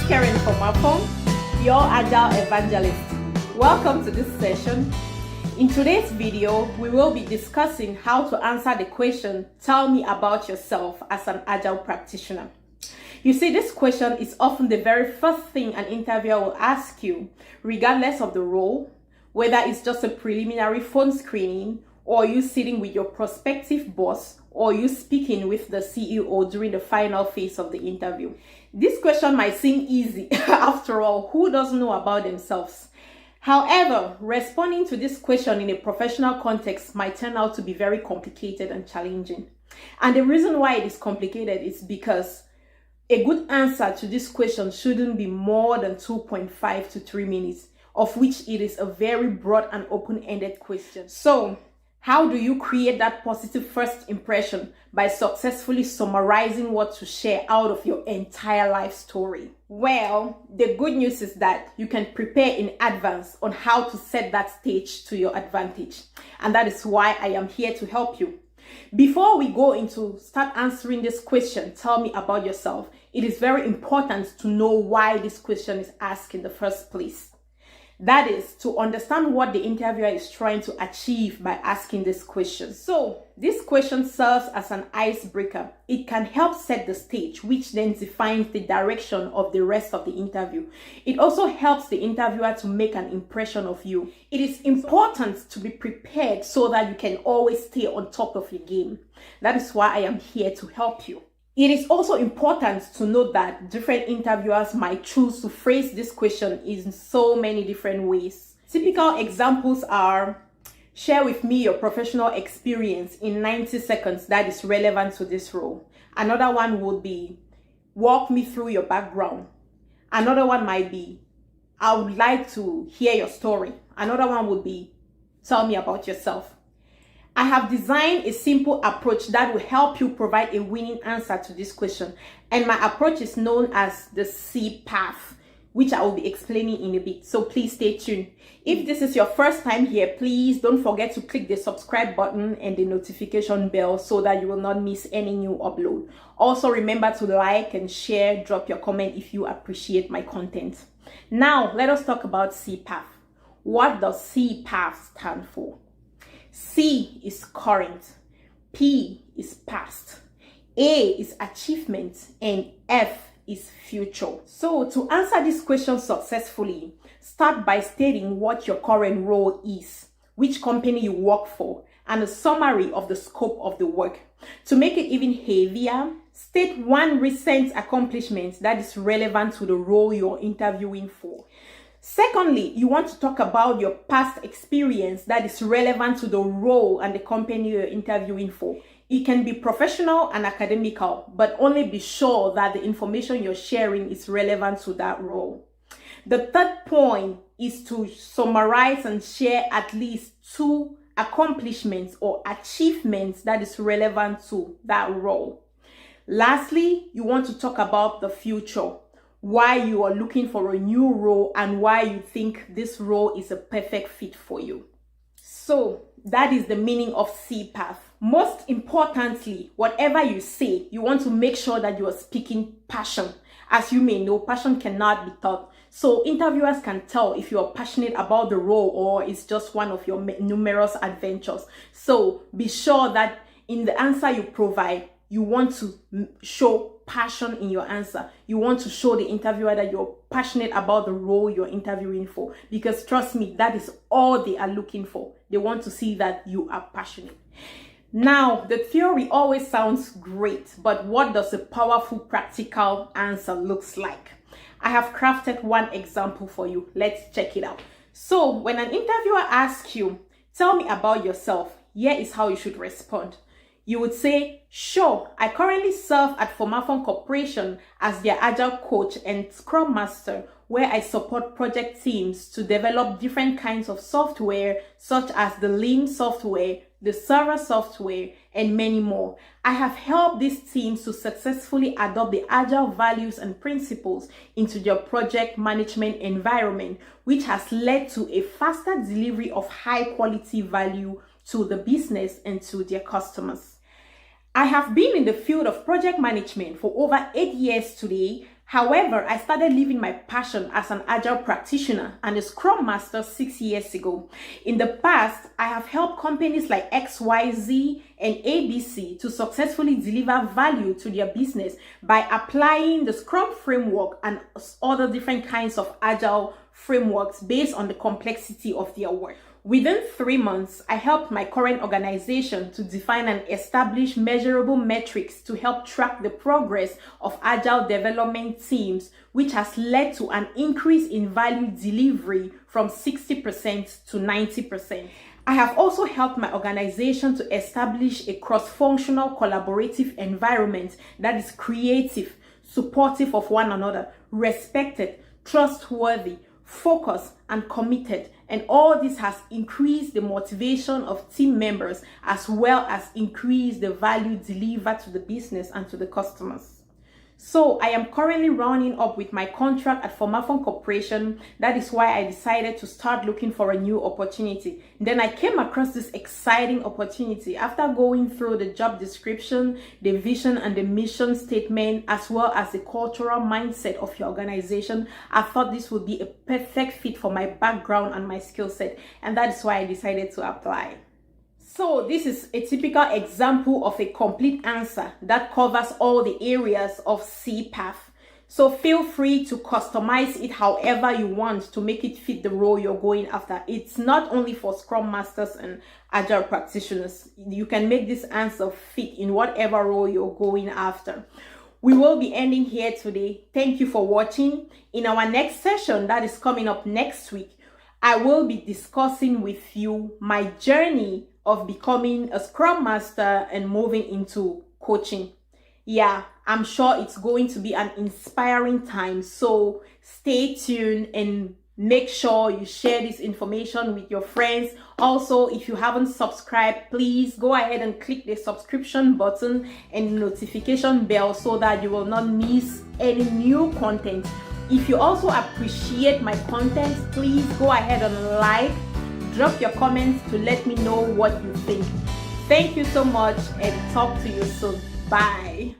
Karen from Apple, your Agile Evangelist. Welcome to this session. In today's video, we will be discussing how to answer the question, tell me about yourself as an Agile practitioner. You see, this question is often the very first thing an interviewer will ask you, regardless of the role, whether it's just a preliminary phone screening, or you sitting with your prospective boss, or you speaking with the CEO during the final phase of the interview. This question might seem easy. After all, who doesn't know about themselves? However, responding to this question in a professional context might turn out to be very complicated and challenging. And the reason why it is complicated is because a good answer to this question shouldn't be more than 2.5 to 3 minutes, of which it is a very broad and open-ended question. So, how do you create that positive first impression? By successfully summarizing what to share out of your entire life story. Well, the good news is that you can prepare in advance on how to set that stage to your advantage. And that is why I am here to help you. Before we go into start answering this question, tell me about yourself, it is very important to know why this question is asked in the first place. That is, to understand what the interviewer is trying to achieve by asking this question. So, this question serves as an icebreaker. It can help set the stage, which then defines the direction of the rest of the interview. It also helps the interviewer to make an impression of you. It is important to be prepared so that you can always stay on top of your game. That is why I am here to help you. It is also important to note that different interviewers might choose to phrase this question in so many different ways. Typical examples are, share with me your professional experience in 90 seconds that is relevant to this role. Another one would be, walk me through your background. Another one might be, I would like to hear your story. Another one would be, tell me about yourself. I have designed a simple approach that will help you provide a winning answer to this question. And my approach is known as the C path, which I will be explaining in a bit. So please stay tuned. If this is your first time here, please don't forget to click the subscribe button and the notification bell so that you will not miss any new upload. Also remember to like and share, drop your comment if you appreciate my content. Now, let us talk about C path. What does C path stand for? C is current, P is past, A is achievement, and F is future. So to answer this question successfully, start by stating what your current role is, which company you work for, and a summary of the scope of the work. To make it even heavier, state one recent accomplishment that is relevant to the role you're interviewing for. Secondly, you want to talk about your past experience that is relevant to the role and the company you're interviewing for. It can be professional and academical, but only be sure that the information you're sharing is relevant to that role. The third point is to summarize and share at least 2 accomplishments or achievements that is relevant to that role. Lastly, you want to talk about the future. Why you are looking for a new role and why you think this role is a perfect fit for you. So that is the meaning of C path. Most importantly, whatever you say, you want to make sure that you are speaking passion. As you may know, passion cannot be taught. So interviewers can tell if you are passionate about the role or it's just one of your numerous adventures. So be sure that in the answer you provide, you want to show passion in your answer. You want to show the interviewer that you're passionate about the role you're interviewing for. Because trust me, that is all they are looking for. They want to see that you are passionate. Now, the theory always sounds great, but what does a powerful practical answer looks like? I have crafted one example for you. Let's check it out. So when an interviewer asks you, tell me about yourself, here is how you should respond. You would say, sure, I currently serve at Formafon Corporation as their Agile coach and Scrum Master, where I support project teams to develop different kinds of software, such as the Lean software, the server software, and many more. I have helped these teams to successfully adopt the Agile values and principles into their project management environment, which has led to a faster delivery of high quality value to the business and to their customers. I have been in the field of project management for over 8 years today, However, I started living my passion as an Agile practitioner and a Scrum Master 6 years ago. In the past, I have helped companies like XYZ and ABC to successfully deliver value to their business by applying the Scrum framework and other different kinds of Agile frameworks based on the complexity of their work. Within 3 months, I helped my current organization to define and establish measurable metrics to help track the progress of Agile development teams, which has led to an increase in value delivery from 60% to 90%. I have also helped my organization to establish a cross-functional collaborative environment that is creative, supportive of one another, respected, trustworthy, focused, and committed. And all this has increased the motivation of team members as well as increased the value delivered to the business and to the customers. So I am currently rounding up with my contract at Formafon Corporation. That is why I decided to start looking for a new opportunity. Then I came across this exciting opportunity after going through the job description, the vision and the mission statement, as well as the cultural mindset of your organization. I thought this would be a perfect fit for my background and my skill set, and that is why I decided to apply. So this is a typical example of a complete answer that covers all the areas of CPAF. So feel free to customize it however you want to make it fit the role you're going after. It's not only for Scrum Masters and Agile practitioners. You can make this answer fit in whatever role you're going after. We will be ending here today. Thank you for watching. In our next session that is coming up next week, I will be discussing with you my journey of becoming a Scrum Master and moving into coaching. Yeah, I'm sure it's going to be an inspiring time. So stay tuned and make sure you share this information with your friends. Also, if you haven't subscribed, please go ahead and click the subscription button and notification bell so that you will not miss any new content. If you also appreciate my content, please go ahead and like, drop your comments to let me know what you think. Thank you so much and talk to you soon. Bye.